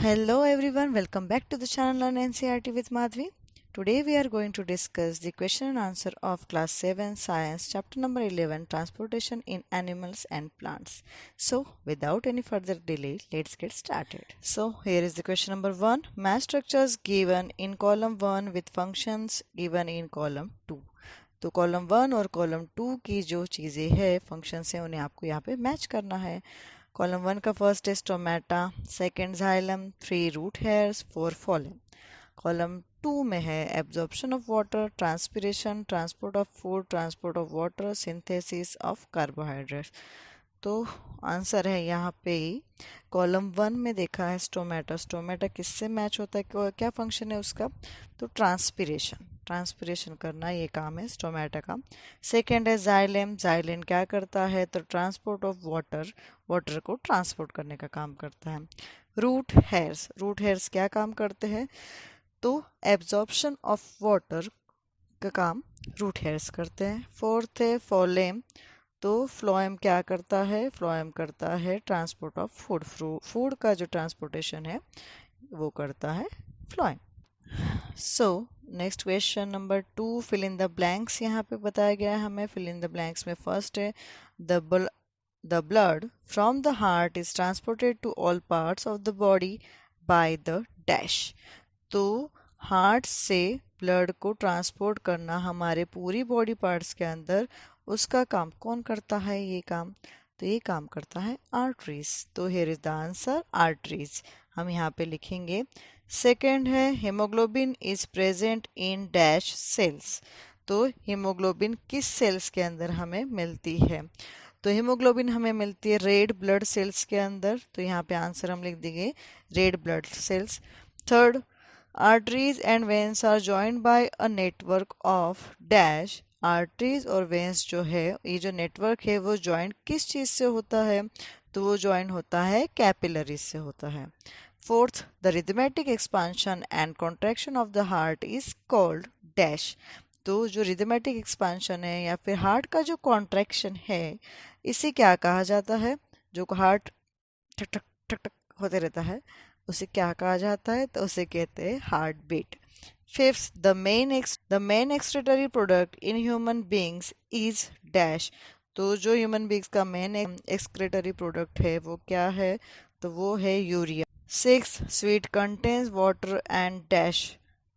Hello everyone, welcome back to the channel on NCRT with Madhvi. Today we are going to discuss the question and answer of class 7 science chapter number 11 transportation in animals and plants. So without any further delay, let's get started. So here is the question number 1. Mass structures given in column 1 with functions given in column 2. तो column 1 और column 2 की जो चीज़ें हैं functions हैं उन्हें आपको यहाँ पे मैच करना है। कॉलम 1 का फर्स्ट है stomata, second xylem, 3 root hairs, 4 phloem. Column 2 में है absorption of water, transpiration, transport of food, transport of water, synthesis of carbohydrates. तो आंसर है यहाँ पे कॉलम 1 में देखा है स्टोमेटा। स्टोमेटा किससे मैच होता है, क्या फंक्शन है उसका? तो ट्रांसपिरेशन, ट्रांसपिरेशन करना ये काम है स्टोमेटा का। सेकेंड है जाइलेम, जाइलेम क्या करता है? तो ट्रांसपोर्ट ऑफ वाटर, वाटर को ट्रांसपोर्ट करने का काम करता है। रूट हेयर्स, रूट हेयर्स क्या काम करते हैं? तो एब्जॉर्प्शन ऑफ वाटर का काम रूट हेयर्स करते हैं। फोर्थ है फ्लोएम, तो फ्लोएम क्या करता है? फ्लोएम करता है ट्रांसपोर्ट ऑफ फूड, फूड का जो ट्रांसपोर्टेशन है वो करता है phloem. So next question number 2, fill in the blanks यहाँ पे बताया गया है हमें। फिल इन द ब्लैंक्स में फर्स्ट है the blood from the heart is transported to all parts of the body by the dash. तो हार्ट से ब्लड को ट्रांसपोर्ट करना हमारे पूरी बॉडी पार्ट्स के अंदर, उसका काम कौन करता है? ये काम, तो ये काम करता है आर्टरीज। तो here is the answer arteries, हम यहाँ पे लिखेंगे। सेकेंड है haemoglobin is present in dash cells. तो हीमोग्लोबिन किस सेल्स के अंदर हमें मिलती है? तो हीमोग्लोबिन हमें मिलती है रेड ब्लड सेल्स के अंदर। तो यहाँ पे आंसर हम लिख देंगे red blood cells. Third, arteries and veins are joined by a network of dash. Arteries और वेन्स जो है, ये जो नेटवर्क है वो जॉइंट किस चीज़ से होता है? तो वो जॉइंट होता है कैपिलरीज से होता है। Fourth, the rhythmic expansion and contraction of the heart is called dash. तो जो रिदमेटिक एक्सपांशन है या फिर हार्ट का जो कॉन्ट्रैक्शन है, इसे क्या कहा जाता है? जो हार्ट ठक ठक ठक ठक होते रहता है, उसे क्या कहा जाता है? तो उसे कहते हैं heart beat. Fifth, the main excretory product in human beings is dash. तो जो ह्यूमन बींग्स का मेन एक्सक्रीटरी प्रोडक्ट है वो क्या है? तो वो है urea. Six, sweet contains water and dash.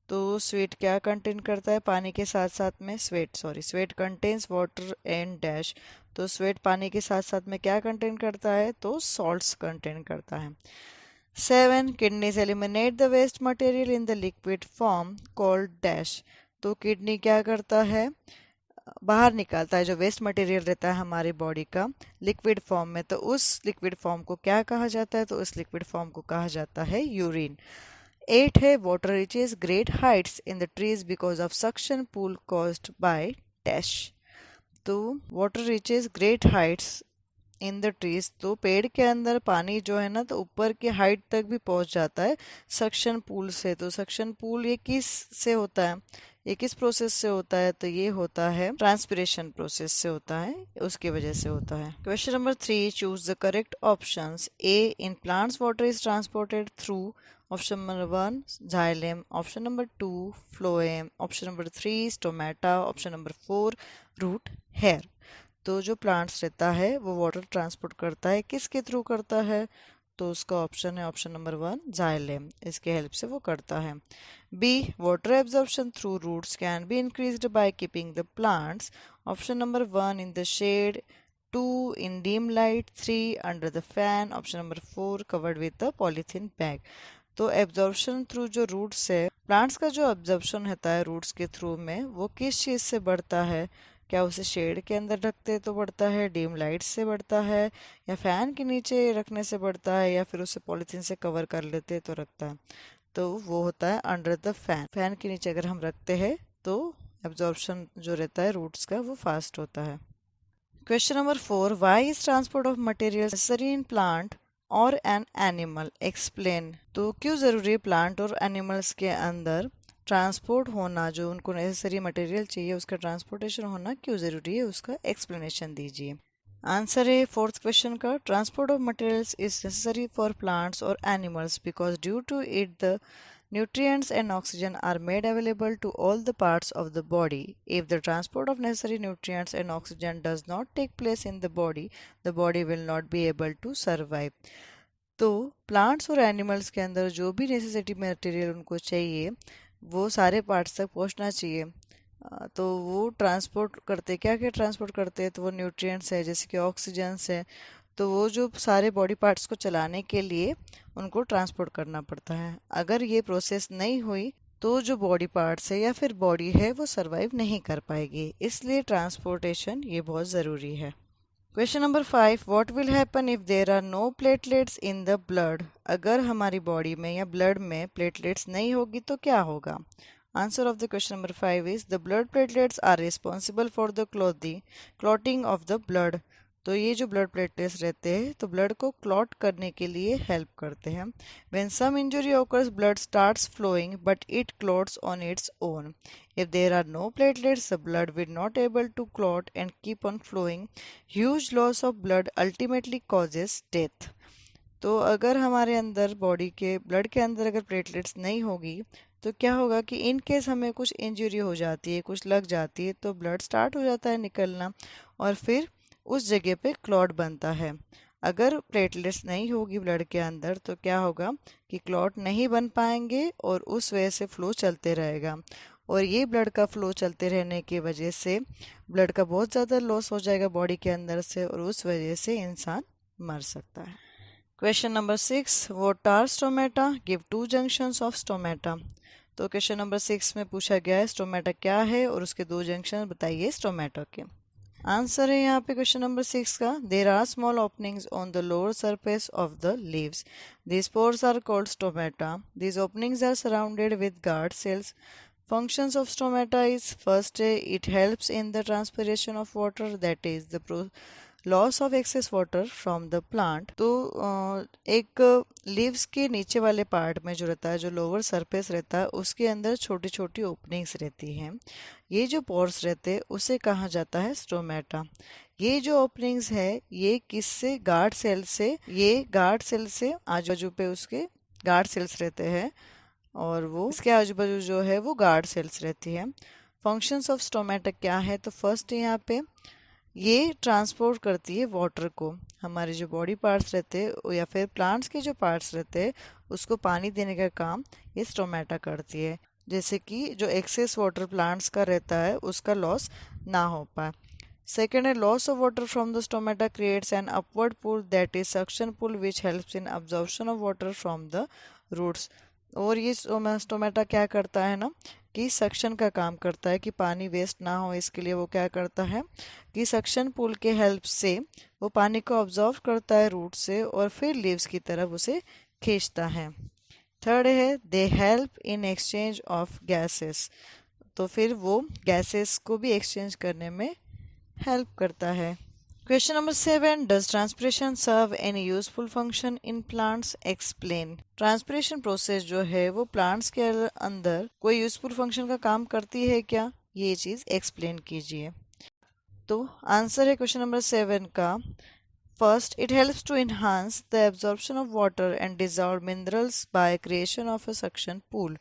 तो स्वीट क्या कंटेन करता है? पानी के साथ साथ में sweat contains water and dash. तो स्वेट पानी के साथ साथ में क्या कंटेन करता है? तो सॉल्ट्स कंटेन करता है। 7, kidneys eliminate the waste material in the liquid form called dash. तो किडनी क्या करता है? बाहर निकालता है जो वेस्ट मटेरियल रहता है हमारी बॉडी का लिक्विड फॉर्म में। तो उस लिक्विड फॉर्म को क्या कहा जाता है? तो उस लिक्विड फॉर्म को कहा जाता है यूरिन। 8 है water reaches great heights in the trees because of suction pull caused by dash. तो water reaches great heights in the trees, तो पेड़ के अंदर पानी जो है ना, तो ऊपर की हाइट तक भी पहुंच जाता है सक्शन पूल से। तो सक्शन पूल ये किस से होता है? ये किस प्रोसेस से होता है? तो ये होता है ट्रांसपिरेशन प्रोसेस से होता है, उसकी वजह से होता है। Question number 3, choose the correct options. A, in plants water is transported through. Option number 1 xylem, option number 2 phloem, option number 3 stomata, option number 4 root hair. तो जो प्लांट्स रहता है वो वाटर ट्रांसपोर्ट करता है, किसके थ्रू करता है? तो उसका ऑप्शन है ऑप्शन नंबर 1 जाइलेम, इसके हेल्प से वो करता है। B, water absorption through roots can be increased by keeping the plants. Option number 1 in the shade, 2 in dim light, 3 under the fan, option number 4 covered with the polythene bag. तो absorption through जो roots है, plants का जो absorption होता है roots के through में, वो किस चीज़ से बढ़ता है? क्या उसे शेड के अंदर रखते तो बढ़ता है, डीम लाइट से बढ़ता है, या फैन के नीचे रखने से बढ़ता है, या फिर उसे पॉलीथीन से कवर कर लेते तो रखता है? तो वो होता है अंडर द फैन। फैन के नीचे अगर हम रखते हैं तो एब्जॉर्प्शन जो रहता है रूट्स का वो फास्ट होता है। Question number 4, why is transport of material necessary in plant और एन एनिमल, एक्सप्लेन। तो क्यों ज़रूरी है प्लांट और एनिमल्स के अंदर ट्रांसपोर्ट होना, जो उनको नेसेसरी मटेरियल चाहिए उसका ट्रांसपोर्टेशन होना क्यों ज़रूरी है, उसका एक्सप्लेनेशन दीजिए। आंसर है फोर्थ क्वेश्चन का, transport of materials is necessary for plants और animals because due to it the nutrients and oxygen are made available to all the parts of the body. If the transport of necessary nutrients and oxygen does not take place in the body will not be able to survive. तो plants और animals के अंदर जो भी necessity material उनको चाहिए वो सारे पार्ट्स तक पहुंचना चाहिए। तो वो ट्रांसपोर्ट करते, क्या क्या ट्रांसपोर्ट करते हैं, तो वो न्यूट्रिएंट्स है जैसे कि ऑक्सीजन्स है, तो वो जो सारे बॉडी पार्ट्स को चलाने के लिए उनको ट्रांसपोर्ट करना पड़ता है। अगर ये प्रोसेस नहीं हुई तो जो बॉडी पार्ट्स है या फिर बॉडी है वो सरवाइव नहीं कर पाएगी, इसलिए ट्रांसपोर्टेशन ये बहुत ज़रूरी है। Question number 5, what will happen if there are no platelets in the blood. अगर हमारी बॉडी में या ब्लड में प्लेटलेट्स नहीं होगी तो क्या होगा। Answer of the question number 5 is the blood platelets are responsible for the clotting of the blood. तो ये जो ब्लड प्लेटलेट्स रहते हैं तो ब्लड को क्लॉट करने के लिए हेल्प करते हैं। When some injury occurs blood starts flowing but it clots on its own. If there are no platelets the blood will not able to clot and keep on flowing. Huge loss of blood ultimately causes death. तो अगर हमारे अंदर body के blood के अंदर अगर platelets नहीं होगी तो क्या होगा कि इन केस हमें कुछ इंजरी हो जाती है, कुछ लग जाती है, तो ब्लड स्टार्ट हो जाता है निकलना और फिर उस जगह पे क्लॉट बनता है। अगर प्लेटलेट्स नहीं होगी ब्लड के अंदर तो क्या होगा कि क्लॉट नहीं बन पाएंगे और उस वजह से फ्लो चलते रहेगा, और ये ब्लड का फ्लो चलते रहने की वजह से ब्लड का बहुत ज़्यादा लॉस हो जाएगा बॉडी के अंदर से और उस वजह से इंसान मर सकता है। Question number 6, what are stomata, give two functions of stomata. तो क्वेश्चन नंबर 6 में पूछा गया है स्टोमेटा क्या है और उसके दो जंक्शन बताइए स्टोमेटा के। आंसर है यहाँ पे क्वेश्चन नंबर 6 का, there are small openings on the lower surface of the leaves, these pores are called stomata, these openings are surrounded with guard cells. Functions of stomata is first, it helps in the transpiration of water, that is the loss of excess water from the plant. तो एक leaves के नीचे वाले part में जो रहता है, जो लोअर सरफेस रहता है, उसके अंदर छोटी छोटी ओपनिंग्स रहती हैं। ये जो पोर्स रहते हैं उसे कहा जाता है स्टोमेटा। ये जो ओपनिंग्स है ये किससे, गार्ड सेल से, ये गार्ड सेल से आजू बाजू पे उसके गार्ड सेल्स रहते हैं और वो इसके आजू बाजू जो है वो गार्ड सेल्स रहती है। फंक्शंस ऑफ स्टोमेटा क्या है, तो फर्स्ट यहाँ पे ये ट्रांसपोर्ट करती है वाटर को। हमारे जो बॉडी पार्ट्स रहते हैं या फिर प्लांट्स के जो पार्ट्स रहते हैं उसको पानी देने का काम ये स्टोमेटा करती है, जैसे कि जो एक्सेस वाटर प्लांट्स का रहता है उसका लॉस ना हो पाए। सेकेंड है loss of water from the stomata creates an upward pull, that is suction pull which helps in absorption of water from the roots. और ये स्टोमेटा क्या करता है ना कि सक्शन का काम करता है कि पानी वेस्ट ना हो, इसके लिए वो क्या करता है कि सक्शन पुल के हेल्प से वो पानी को ऑब्जॉर्व करता है रूट से और फिर लीव्स की तरफ उसे खींचता है। थर्ड है they help in exchange of gases, तो फिर वो गैसेस को भी एक्सचेंज करने में हेल्प करता है। Question number 7, does transpiration serve any useful function in plants, explain. Transpiration process जो है वो प्लांट्स के अंदर कोई यूजफुल फंक्शन का काम करती है क्या, ये चीज एक्सप्लेन कीजिए। तो आंसर है क्वेश्चन नंबर 7 का, first it helps to enhance the absorption of water and dissolve minerals by creation of a suction pull.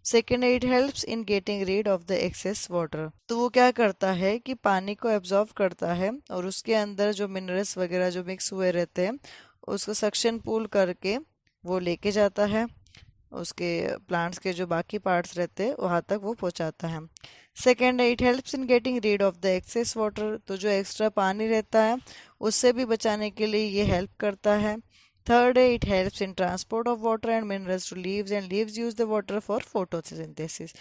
Second it helps in getting rid of the excess water. तो वो क्या करता है कि पानी को एब्जॉर्व करता है और उसके अंदर जो मिनरल्स वगैरह जो मिक्स हुए रहते हैं उसको सक्शन पूल करके वो लेके जाता है, उसके प्लांट्स के जो बाकी पार्ट्स रहते हैं वहाँ तक वो पहुँचाता है। Second it helps in getting rid of the excess water, तो जो एक्स्ट्रा पानी रहता है उससे भी बचाने के लिए ये हेल्प करता है। थर्ड है it helps in transport of water and minerals to leaves and leaves use the water for photosynthesis.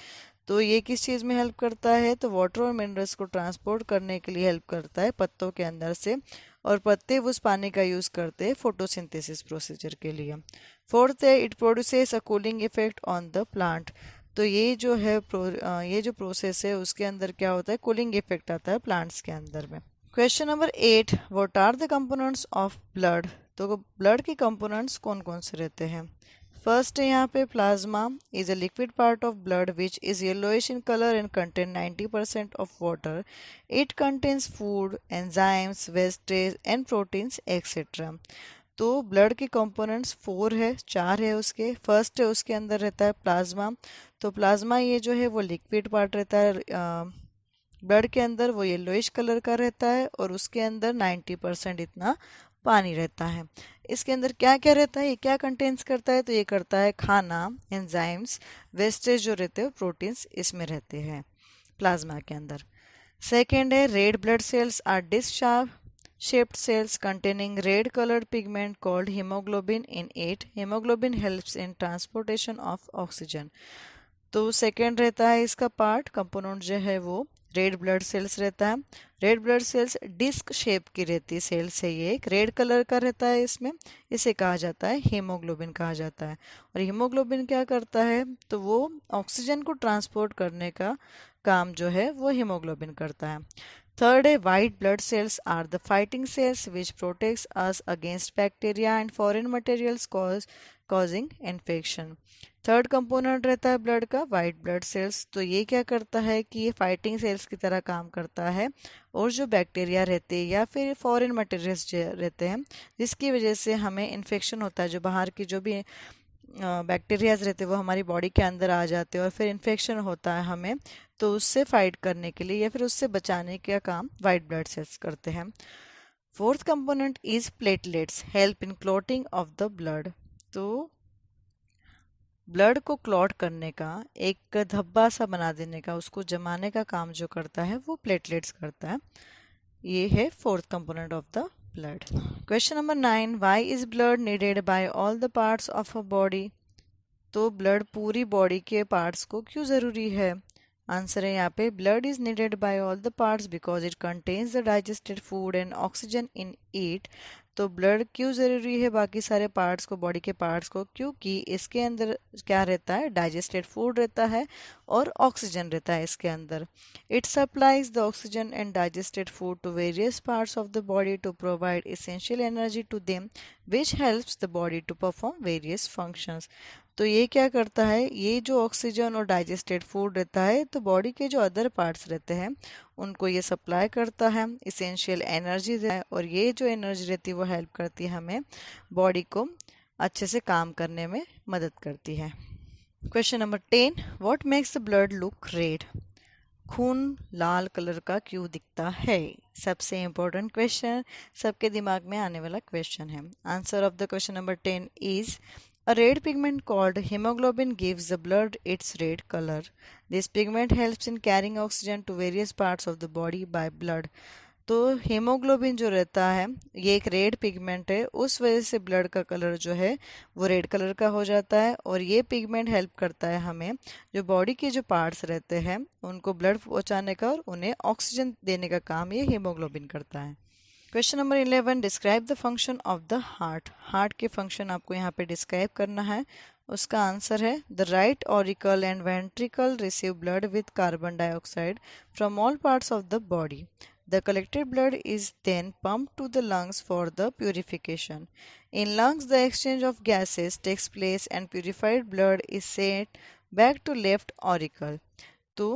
तो ये किस चीज़ में हेल्प करता है, तो वाटर और मिनरल्स को ट्रांसपोर्ट करने के लिए हेल्प करता है पत्तों के अंदर से, और पत्ते उस पानी का यूज़ करते हैं फोटोसिंथेसिस प्रोसीजर के लिए। फोर्थ है it produces a cooling effect on the plant, तो ये जो है ये जो प्रोसेस है उसके अंदर क्या होता है, कूलिंग इफेक्ट आता है प्लांट्स के अंदर में। Question number 8, what are the components of blood. तो ब्लड के कंपोनेंट्स कौन कौन से रहते हैं। फर्स्ट है यहाँ पे plasma is a liquid part of blood which is yellowish in colour and contain 90% of water. It contains food enzymes wastage and proteins etcetera. तो ब्लड के कंपोनेंट्स फोर है, चार है उसके. फर्स्ट है उसके अंदर रहता है प्लाज्मा. तो प्लाज्मा ये जो है वो लिक्विड पार्ट रहता है ब्लड के अंदर, वो येलोइश कलर का रहता है और उसके अंदर 90% इतना पानी रहता है. इसके अंदर क्या क्या रहता है, ये क्या कंटेन्स करता है, तो ये करता है खाना, एंजाइम्स, वेस्टेज जो रहते हैं प्रोटीन्स इसमें रहते हैं प्लाज्मा के अंदर. सेकेंड है red blood cells are disc shaped cells containing red colored pigment called hemoglobin in it. Hemoglobin helps in transportation of oxygen. तो सेकेंड रहता है इसका पार्ट कंपोनेंट जो है वो रेड ब्लड सेल्स रहता है. Red blood cells disc shape की रहती है सेल्स है, ये एक रेड कलर का रहता है इसमें. इसे कहा जाता है हीमोग्लोबिन कहा जाता है. और हीमोग्लोबिन क्या करता है, तो वो ऑक्सीजन को ट्रांसपोर्ट करने का काम जो है वो हीमोग्लोबिन करता है. थर्ड है white blood cells are the fighting cells which protects us against bacteria and foreign materials causing infection. Third component रहता है ब्लड का वाइट ब्लड सेल्स. तो ये क्या करता है कि ये फाइटिंग सेल्स की तरह काम करता है और जो बैक्टीरिया रहते हैं या फिर फॉरेन मटेरियल्स रहते हैं जिसकी वजह से हमें इन्फेक्शन होता है, जो बाहर की जो भी बैक्टीरियाज रहते हैं वो हमारी बॉडी के अंदर आ जाते हैं और फिर इन्फेक्शन होता है हमें, तो उससे फाइट करने के लिए या फिर उससे बचाने का काम वाइट ब्लड सेल्स करते हैं. Fourth component is platelets help in clotting of the blood. तो ब्लड को क्लॉट करने का, एक धब्बा सा बना देने का, उसको जमाने का काम जो करता है वो प्लेटलेट्स करता है. ये है fourth component of the blood. Question number 9, why is blood needed bye all the parts of a body. तो ब्लड पूरी बॉडी के पार्ट्स को क्यों ज़रूरी है. आंसर है यहाँ पे blood is needed bye all the parts because it contains the digested food and oxygen in it. तो ब्लड क्यों ज़रूरी है बाकी सारे पार्ट्स को, बॉडी के पार्ट्स को, क्योंकि इसके अंदर क्या रहता है, डाइजेस्टेड फूड रहता है और ऑक्सीजन रहता है इसके अंदर. It supplies the oxygen and digested food to various parts of the body to provide essential energy to them which helps the body to perform various functions. तो ये क्या करता है, ये जो ऑक्सीजन और डाइजेस्टेड फूड रहता है तो बॉडी के जो अदर पार्ट्स रहते हैं उनको ये सप्लाई करता है, इसेंशियल एनर्जी देता है और ये जो एनर्जी रहती है वो हेल्प करती है हमें बॉडी को अच्छे से काम करने में मदद करती है. Question number 10, what makes the blood look red. खून लाल कलर का क्यों दिखता है. सबसे इम्पोर्टेंट क्वेश्चन, सबके दिमाग में आने वाला क्वेश्चन है. Answer of the question number 10 is a red pigment called hemoglobin gives the blood its red color. This pigment helps in carrying oxygen to various parts of the body by blood. तो haemoglobin जो रहता है ये एक red pigment है, उस वजह से ब्लड का कलर जो है वो रेड कलर का हो जाता है और ये पिगमेंट हेल्प करता है हमें जो बॉडी के जो पार्ट्स रहते हैं उनको ब्लड पहुंचाने का और उन्हें ऑक्सीजन देने का काम ये हीमोग्लोबिन करता है. Question number 11, describe the function of the heart. Heart के फंक्शन आपको यहाँ पे डिस्क्राइब करना है. उसका आंसर है the right auricle and ventricle receive blood with carbon dioxide from all parts of the body. The collected blood is then pumped to the lungs for the purification. In lungs, the exchange of gases takes place and purified blood is sent back to left auricle. तो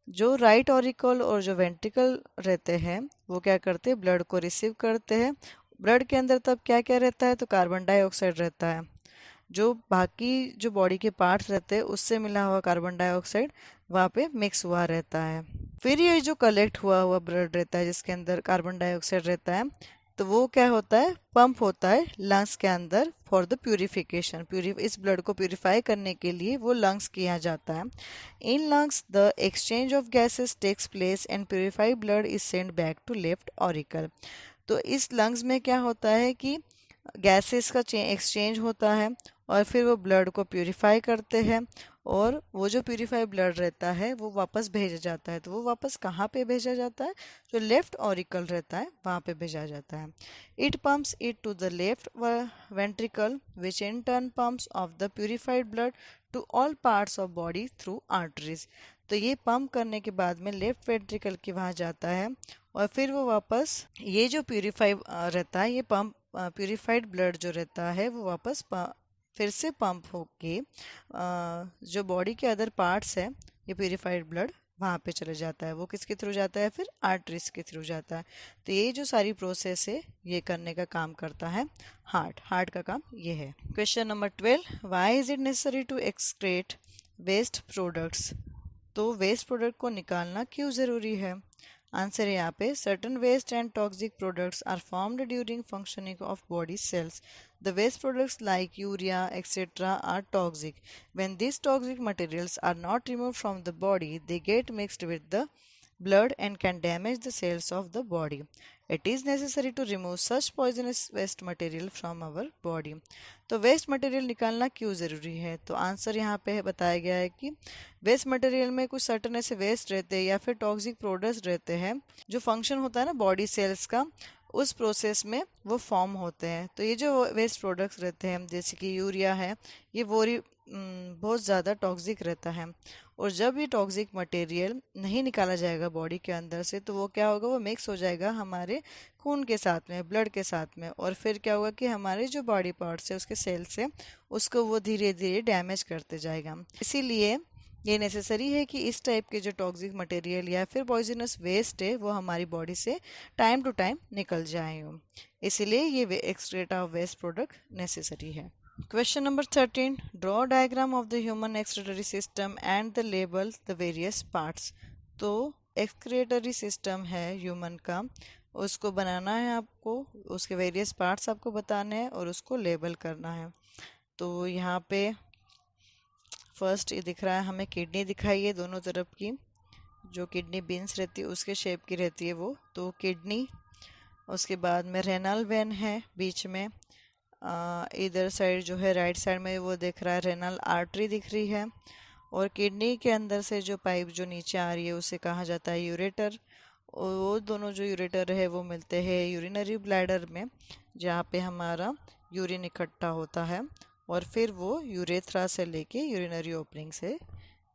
जो right auricle और जो ventricle रहते हैं वो क्या करते हैं, ब्लड को रिसीव करते हैं. ब्लड के अंदर तब क्या क्या रहता है, तो कार्बन डाइऑक्साइड रहता है. जो बाकी जो बॉडी के पार्ट्स रहते हैं उससे मिला हुआ कार्बन डाइऑक्साइड वहाँ पे मिक्स हुआ रहता है. फिर ये जो कलेक्ट हुआ हुआ ब्लड रहता है जिसके अंदर कार्बन डाइऑक्साइड रहता है तो वो क्या होता है, पंप होता है लंग्स के अंदर फॉर द प्यूरिफिकेशन. इस ब्लड को प्यूरिफाई करने के लिए वो लंग्स किया जाता है. In lungs the exchange of gases takes place and purified blood is send back to left auricle. तो इस लंग्स में क्या होता है कि गैसेस का एक्सचेंज होता है और फिर वो ब्लड को प्यूरिफाई करते हैं और वो जो प्यूरिफाइड ब्लड रहता है वो वापस भेजा जाता है. तो वो वापस कहाँ पे भेजा जाता है, जो लेफ्ट ऑरिकल रहता है वहाँ पे भेजा जाता है. It pumps it to the left ventricle which in turn pumps of the purified blood to all parts of body through arteries. तो ये पंप करने के बाद में लेफ्ट वेंट्रिकल के वहाँ जाता है और फिर वो वापस ये जो प्यूरिफाई रहता है ये पंप प्यूरिफाइड ब्लड जो रहता है वो वापस फिर से पंप होके जो बॉडी के अदर पार्ट्स है, ये प्यूरिफाइड ब्लड वहाँ पे चले जाता है। वो किसके थ्रू जाता है? फिर आर्टरीज के थ्रू जाता है। तो ये जो सारी प्रोसेस है ये करने का काम करता है हार्ट का काम ये है। Question number 12, why is it necessary to excrete waste products? तो वेस्ट प्रोडक्ट को निकालना क्यों ज़रूरी है? आंसर है यहाँ पे, certain waste and toxic products are formed during functioning of body cells. The waste products like urea, etc. are toxic. When these toxic materials are not removed from the body, they get mixed with the blood and can damage the cells of the body. It is necessary to remove such poisonous waste material from our body. तो waste material निकालना क्यों ज़रूरी है? तो answer यहाँ पे बताया गया है कि वेस्ट मटेरियल में कुछ सर्टन ऐसे वेस्ट रहते हैं या फिर टॉक्सिक प्रोडक्ट्स रहते हैं जो फंक्शन होता है ना बॉडी सेल्स का, उस प्रोसेस में वो फॉर्म होते हैं। तो ये जो वेस्ट प्रोडक्ट्स रहते हैं जैसे कि यूरिया है, ये बहुत ज़्यादा टॉक्सिक रहता है। और जब ये टॉक्सिक मटेरियल नहीं निकाला जाएगा बॉडी के अंदर से, तो वो क्या होगा, वो मिक्स हो जाएगा हमारे खून के साथ में, ब्लड के साथ में, और फिर क्या होगा कि हमारे जो बॉडी पार्ट्स है उसके सेल्स है उसको वो धीरे धीरे डैमेज करते जाएगा। इसीलिए ये नेसेसरी है कि इस टाइप के जो टॉक्सिक मटेरियल या फिर पॉइजनस वेस्ट है वो हमारी बॉडी से टाइम टू टाइम निकल जाए, इसीलिए ये excrete of waste product necessary है। Question number 13. Draw a diagram of the human excretory system and the label the various parts. तो excretory system है ह्यूमन का, उसको बनाना है आपको, उसके वेरियस पार्ट्स आपको बताने हैं और उसको लेबल करना है। तो यहाँ पे फर्स्ट ये दिख रहा है हमें, किडनी दिखाई है दोनों तरफ की, जो किडनी बीन्स रहती है उसके शेप की रहती है वो, तो किडनी। उसके बाद में रेनल वेन है बीच में, इधर साइड जो है राइट साइड में वो दिख रहा है रेनल आर्टरी दिख रही है, और किडनी के अंदर से जो पाइप जो नीचे आ रही है उसे कहा जाता है यूरेटर। और वो दोनों जो यूरेटर है वो मिलते हैं यूरिनरी ब्लैडर में, जहाँ पे हमारा यूरिन इकट्ठा होता है और फिर वो यूरेथ्रा से लेके यूरिनरी ओपनिंग से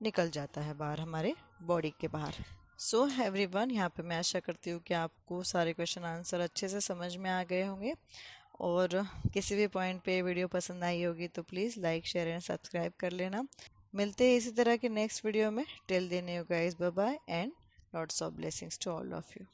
निकल जाता है बाहर हमारे बॉडी के बाहर। सो एवरीवन, यहाँ पे मैं आशा करती हूँ कि आपको सारे क्वेश्चन आंसर अच्छे से समझ में आ गए होंगे, और किसी भी पॉइंट पे वीडियो पसंद आई होगी तो please like share and subscribe कर लेना। मिलते हैं इसी तरह के नेक्स्ट वीडियो में। Till then you guys, bye bye and lots of blessings to all of you.